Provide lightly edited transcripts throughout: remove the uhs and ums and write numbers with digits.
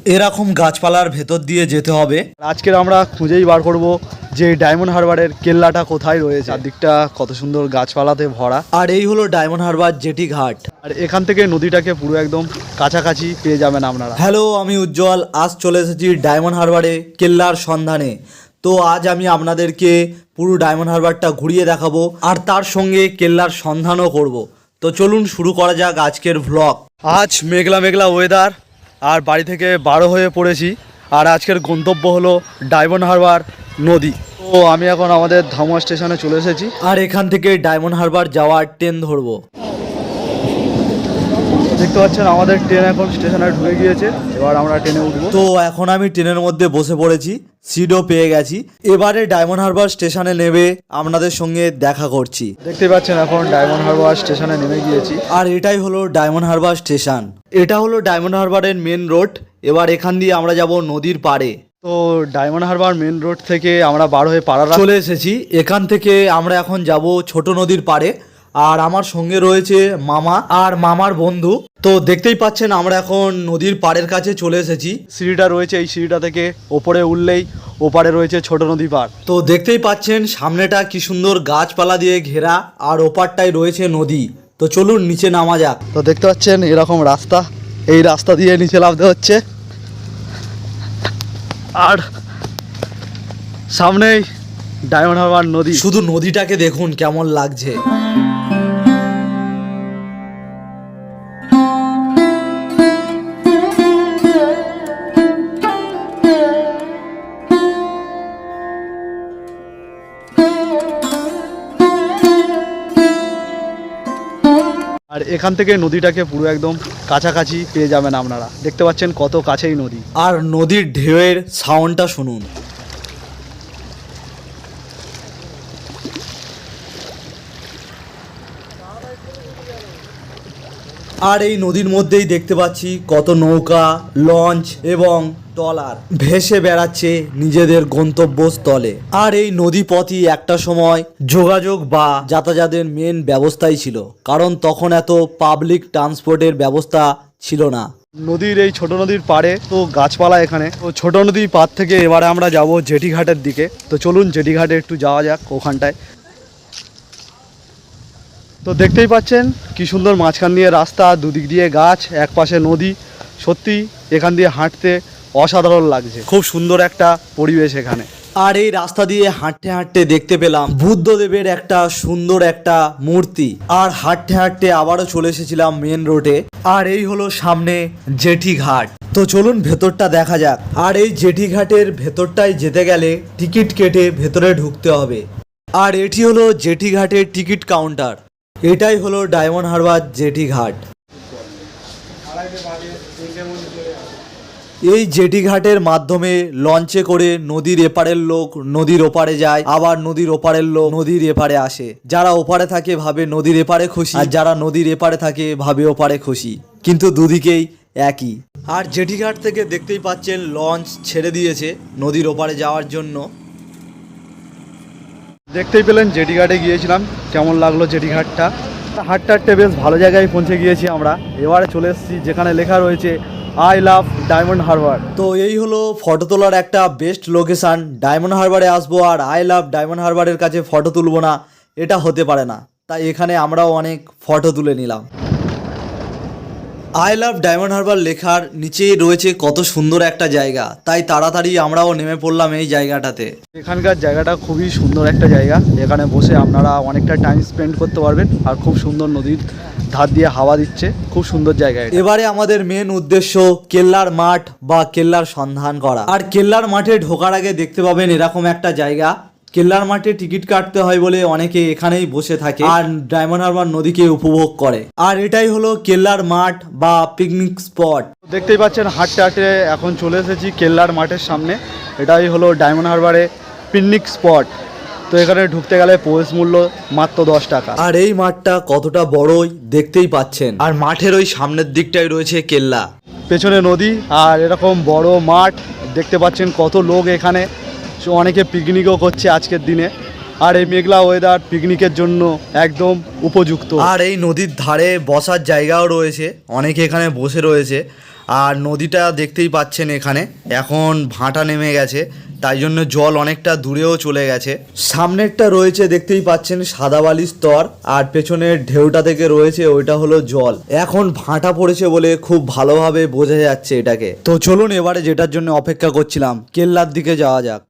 এরকম গাছপালার ভেতর দিয়ে যেতে হবে। আজকের আমরা খুঁজেই বার করব যে ডায়মন্ড হারবারের কেল্লাটা কোথায় রয়েছে। চারদিকটা কত সুন্দর গাছপালাতে ভরা। আর এই হলো ডায়মন্ড হারবার জেটি ঘাট। আর এখান থেকে নদীটাকে পুরো একদম কাছাকাছি পেয়ে যাবেন আপনারা। হ্যালো, আমি উজ্জ্বল। আজ চলে এসেছি ডায়মন্ড হারবারে কেল্লার সন্ধানে। তো আজ আমি আপনাদেরকে পুরো ডায়মন্ড হারবারটা ঘুরিয়ে দেখাবো আর তার সঙ্গে কেল্লার সন্ধানও করব। তো চলুন শুরু করা যাক আজকের ভ্লগ। আজ মেঘলা মেঘলা ওয়েদার, আর বাড়ি থেকে বারো হয়ে পড়েছি। আর আজকের গন্তব্য হলো ডায়মন্ড হারবার নদী। তো আমি এখন আমাদের ধামুয়া স্টেশনে চলে এসেছি। আর এখান থেকে ডায়মন্ড হারবার যাওয়ার ট্রেন ধরবো। দেখতে পাচ্ছেন আমাদের ট্রেন এখন স্টেশনে ঢুকে গিয়েছে। এবার আমরা ট্রেনে উঠবো। তো এখন আমি ট্রেনের মধ্যে বসে পড়েছি, সিটও পেয়ে গেছি। এবারে ডায়মন্ড হারবার স্টেশনে নেমে আপনাদের সঙ্গে দেখা করছি। দেখতে পাচ্ছেন এখন ডায়মন্ড হারবার স্টেশনে নেমে গিয়েছি। আর এটাই হলো ডায়মন্ড হারবার স্টেশন। এটা হলো ডায়মন্ড হারবারের মেন রোড। এবার এখান দিয়ে আমরা যাব নদীর পাড়ে। তো ডায়মন্ড হারবার মেন রোড থেকে আমরা বার হয়ে পাড়ারা চলে এসেছি। এখান থেকে আমরা এখন যাব ছোট নদীর পাড়ে। আর আমার সঙ্গে রয়েছে মামা আর মামার বন্ধু। তো দেখতেই পাচ্ছেন আমরা এখন নদীর পাড়ের কাছে চলে এসেছি। সিঁড়িটা রয়েছে, এই সিঁড়িটা থেকে ওপরে উঠলেই ওপারে রয়েছে ছোট নদী পাড়। তো দেখতেই পাচ্ছেন সামনেটা কি সুন্দর গাছপালা দিয়ে ঘেরা, আর ওপারটাই রয়েছে নদী। তো চলুন নিচে নামা যাক। তো দেখতে পাচ্ছেন এরকম রাস্তা, এই রাস্তা দিয়ে নিচে নামতে হচ্ছে। আর সামনেই ডায়মন্ড হারবার নদী। শুধু নদীটাকে দেখুন কেমন লাগছে। আর এখান থেকে নদীটাকে পুরো একদম কাছাকাছি পেয়ে যাবেন আপনারা। দেখতে পাচ্ছেন কত কাছেই নদী। আর নদীর ঢেউয়ের সাউন্ডটা শুনুন। আর এই নদীর মধ্যেই দেখতে পাচ্ছি কত নৌকা, লঞ্চ এবং ট্রলার ভেসে বেড়াচ্ছে নিজেদের গন্তব্যস্থলে। আর এই নদীপথই একটা সময় যোগাযোগ বা যাতায়াতের মেন ব্যবস্থাই ছিল, কারণ তখন এত পাবলিক ট্রান্সপোর্টের ব্যবস্থা ছিল না। নদীর এই ছোট নদীর পাড়ে তো গাছপালা এখানে। তো ছোট নদীর পাড় থেকে এবারে আমরা যাব জেটি ঘাটের দিকে। তো চলুন জেটি ঘাটে একটু যাওয়া যাক ওখানটায়। তো দেখতেই পাচ্ছেন কি সুন্দর মাঝখান দিয়ে রাস্তা, দুদিক দিয়ে গাছ, এক পাশে নদী। সত্যি এখান দিয়ে হাঁটতে অসাধারণ লাগছে। খুব সুন্দর একটা পরিবেশ এখানে। আর এই রাস্তা দিয়ে হাঁটতে হাঁটতে দেখতে পেলাম বুদ্ধদেবের একটা সুন্দর একটা মূর্তি। আর হাঁটতে হাঁটতে আবারও চলে এসেছিলাম মেন রোডে। আর এই হলো সামনে জেটি ঘাট। তো চলুন ভেতরটা দেখা যাক। আর এই জেটি ঘাটের ভেতরটায় যেতে গেলে টিকিট কেটে ভেতরে ঢুকতে হবে। আর এটি হলো জেটি ঘাটের টিকিট কাউন্টার। এটাই হলো ডায়মন্ড হারবার জেটি ঘাট। এই জেটি ঘাটের মাধ্যমে লঞ্চে করে নদীর এপারের লোক নদীর ওপারে যায়, আবার নদীর ওপারের লোক নদীর এপারে আসে। যারা ওপারে থাকে ভাবে নদীর এপারে খুশি, আর যারা নদীর এপারে থাকে ভাবে ওপারে খুশি, কিন্তু দুদিকেই একই। আর জেটি ঘাট থেকে দেখতেই পাচ্ছেন লঞ্চ ছেড়ে দিয়েছে নদীর ওপারে যাওয়ার জন্য। দেখতেই পেলেন জেটি ঘাটে গিয়েছিলাম, কেমন লাগলো জেটি ঘাটটা। হাঁটতে হাঁটতে বেশ ভালো জায়গায় পৌঁছে গিয়েছি আমরা। এবারে চলে এসেছি যেখানে লেখা রয়েছে আই লাভ ডায়মন্ড হারবার। তো এই হলো ফটো তোলার একটা বেস্ট লোকেশান। ডায়মন্ড হারবারে আসবো আর আই লাভ ডায়মন্ড হারবারের কাছে ফটো তুলবো না, এটা হতে পারে না। তাই এখানে আমরাও অনেক ফটো তুলে নিলাম। আই লাভ ডায়মন্ড হারবার লেখার নিচেই রয়েছে কত সুন্দর একটা জায়গা, তাই তাড়াতাড়ি আমরাও নেমে পড়লাম এই জায়গাটাতে। এখানকার জায়গাটা খুবই সুন্দর একটা জায়গা। এখানে বসে আপনারা অনেকটা টাইম স্পেন্ড করতে পারবেন। আর খুব সুন্দর নদীর ধার দিয়ে হাওয়া দিচ্ছে, খুব সুন্দর জায়গা। এবারে আমাদের মেন উদ্দেশ্য কেল্লার মাঠ বা কেল্লার সন্ধান করা। আর কেল্লার মাঠে ঢোকার আগে দেখতে পাবেন এরকম একটা জায়গা। কেল্লার মাঠে টিকিট কাটতে হয় বলে অনেকে এখানেই বসে থাকে আর ডায়মন্ড হারবার নদীকে উপভোগ করে। আর এটাই হলো কেল্লার মাঠ বা পিকনিক স্পট। দেখতেই পাচ্ছেন হাঁটতে হাঁটতে এখন চলে এসেছি কেল্লার মাঠের সামনে। এটাই হলো ডায়মন্ড হারবারে পিকনিক স্পট। তো এখানে ঢুকতে গেলে প্রবেশ মূল্য মাত্র 10 টাকা। আর এই মাঠটা কতটা বড়ই দেখতেই পাচ্ছেন। আর মাঠের ওই সামনের দিকটাই রয়েছে কেল্লা, পেছনে নদী আর এরকম বড় মাঠ। দেখতে পাচ্ছেন কত লোক এখানে, অনেকে পিকনিকও করছে আজকের দিনে। আর এই মেঘলা ওয়েদার পিকনিকের জন্য একদম উপযুক্ত। আর এই নদীর ধারে বসার জায়গাও রয়েছে, অনেকে এখানে বসে রয়েছে। আর নদীটা দেখতেই পাচ্ছেন এখানে এখন ভাটা নেমে গেছে, তাই জন্য জল অনেকটা দূরেও চলে গেছে। সামনেরটা রয়েছে দেখতেই পাচ্ছেন সাদা বালির স্তর, আর পেছনের ঢেউটা থেকে রয়েছে ওইটা হলো জল। এখন ভাটা পড়েছে বলে খুব ভালোভাবে বোঝা যাচ্ছে এটাকে। তো চলুন এবারে যেটার জন্য অপেক্ষা করছিলাম কেল্লার দিকে যাওয়া যাক।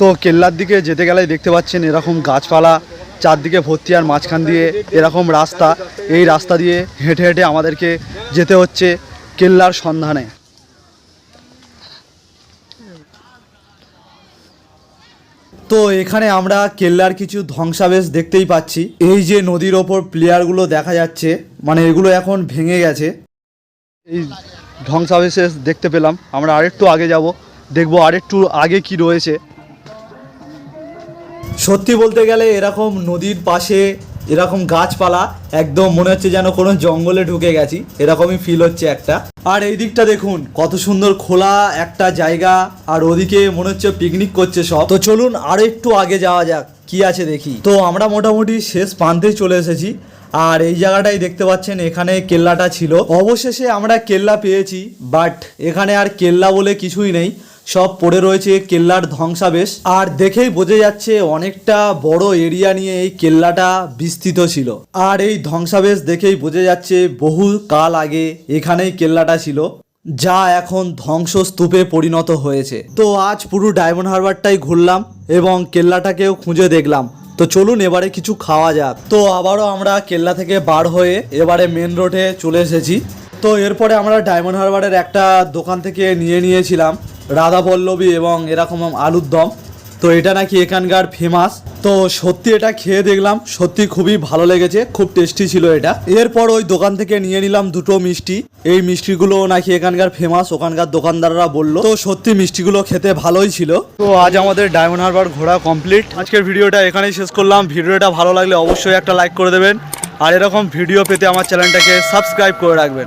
তো কেল্লার দিকে যেতে গেলে দেখতে পাচ্ছেন এরকম গাছপালা চারদিকে ভর্তি, আর মাঝখান দিয়ে এরকম রাস্তা। এই রাস্তা দিয়ে হেঁটে হেঁটে আমাদেরকে যেতে হচ্ছে কেল্লার সন্ধানে। তো এখানে আমরা কেল্লার কিছু ধ্বংসাবশেষ দেখতেই পাচ্ছি। এই যে নদীর ওপর প্লেয়ারগুলো দেখা যাচ্ছে, মানে এগুলো এখন ভেঙে গেছে। এই ধ্বংসাবশেষ দেখতে পেলাম, আমরা আরেকটু আগে যাব, দেখবো আরেকটু আগে কি রয়েছে। সত্যি বলতে গেলে এরকম নদীর পাশে এরকম গাছপালা একদম মনে হচ্ছে যেন কোনো জঙ্গলে ঢুকে গেছি, এরকমই ফিল হচ্ছে একটা। আর এই দিকটা দেখুন কত সুন্দর খোলা একটা জায়গা, আর ওদিকে মনে হচ্ছে পিকনিক করছে সব। তো চলুন আরো একটু আগে যাওয়া যাক কি আছে দেখি। তো আমরা মোটামুটি শেষ প্রান্তে চলে এসেছি, আর এই জায়গাটাই দেখতে পাচ্ছেন এখানে কেল্লাটা ছিল। অবশেষে আমরা কেল্লা পেয়েছি, বাট এখানে আর কেল্লা বলে কিছুই নেই, সব পড়ে রয়েছে কেল্লার ধ্বংসাবশেষ। আর দেখেই বোঝা যাচ্ছে অনেকটা বড় এরিয়া নিয়ে এই কেল্লাটা বিস্তৃত ছিল। আর এই ধ্বংসাবশেষ দেখেই বোঝা যাচ্ছে বহু কাল আগে এখানেই কেল্লাটা ছিল, যা এখন ধ্বংসস্তূপে পরিণত হয়েছে। তো আজ পুরো ডায়মন্ড হারবারটাই ঘুরলাম এবং কেল্লাটাকেও খুঁজে দেখলাম। তো চলুন এবারে কিছু খাওয়া যাক। তো আবারও আমরা কেল্লা থেকে বার হয়ে এবারে মেন রোডে চলে এসেছি। তো এরপরে আমরা ডায়মন্ড হারবারের একটা দোকান থেকে নিয়েছিলাম রাধা পল্লবী এবং এরকম আলুর দম। তো এটা নাকি এখানকার ফেমাস। তো সত্যি এটা খেয়ে দেখলাম, সত্যি খুবই ভালো লেগেছে, খুব টেস্টি ছিল এটা। এরপর ওই দোকান থেকে নিয়ে নিলাম দুটো মিষ্টি। এই মিষ্টিগুলো নাকি এখানকার ফেমাস, ওখানকার দোকানদাররা বললো। তো সত্যি মিষ্টিগুলো খেতে ভালোই ছিল। তো আজ আমাদের ডায়মন্ড হারবার ঘোরা কমপ্লিট। আজকের ভিডিওটা এখানেই শেষ করলাম। ভিডিওটা ভালো লাগলে অবশ্যই একটা লাইক করে দেবেন, আর এরকম ভিডিও পেতে আমার চ্যানেলটাকে সাবস্ক্রাইব করে রাখবেন।